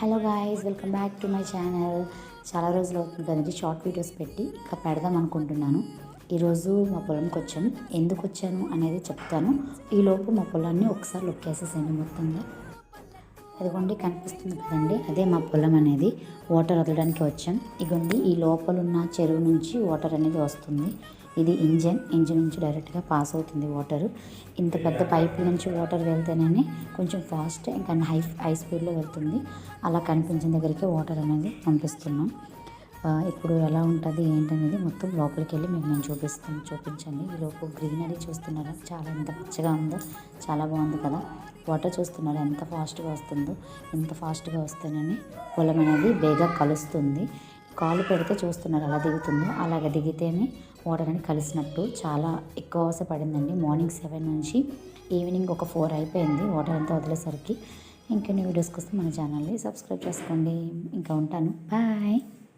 Hello guys, welcome back to my channel. చాలా రోజులు అవుతుంది కదండి షార్ట్ వీడియోస్ పెట్టి, ఇక పెడదాం అనుకుంటున్నాను. ఈరోజు మా పొలంకి వచ్చాను. ఎందుకు వచ్చాను అనేది చెప్తాను. ఈలోపు మా పొలాన్ని ఒకసారి లుక్ వేసేసండి మొత్తంగా. అదిగోండి కనిపిస్తుంది కదండి, అదే మా పొలం అనేది. వాటర్ వదలడానికి వచ్చాం. ఇగోండి ఈ లోపల ఉన్న చెరువు నుంచి వాటర్ అనేది వస్తుంది. ఇది ఇంజన్ నుంచి డైరెక్ట్గా పాస్ అవుతుంది వాటర్. ఇంత పెద్ద పైప్ నుంచి వాటర్ వెళ్తేనే కొంచెం ఫాస్ట్ ఇంకా హై స్పీడ్లో వెళ్తుంది. అలా కనిపించిన దగ్గరికి వాటర్ అనేది పంపిస్తున్నాం. ఇప్పుడు ఎలా ఉంటుంది ఏంటనేది మొత్తం లోపలికి వెళ్ళి మీకు నేను చూపించండి. ఈలోపు గ్రీనరీ చూస్తున్నారా, చాలా ఎంత పచ్చగా ఉందో, చాలా బాగుంది కదా. వాటర్ చూస్తున్నారు ఎంత ఫాస్ట్గా వస్తుందో. ఎంత ఫాస్ట్గా వస్తేనే పొలం అనేది బేగా కలుస్తుంది. కాలు పెడితే చూస్తున్నారు అలా దిగుతుందో, అలాగ దిగితేనే వాటర్ అని కలిసినట్టు. చాలా ఎక్కువ అవసరం పడిందండి. మార్నింగ్ 7 నుంచి ఈవినింగ్ ఒక 4 అయిపోయింది వాటర్ అంతా వదిలేసరికి. ఇంకెన్ని వీడియోస్ కోసం మన ఛానల్ని సబ్స్క్రైబ్ చేసుకోండి. ఇంకా ఉంటాను, బాయ్.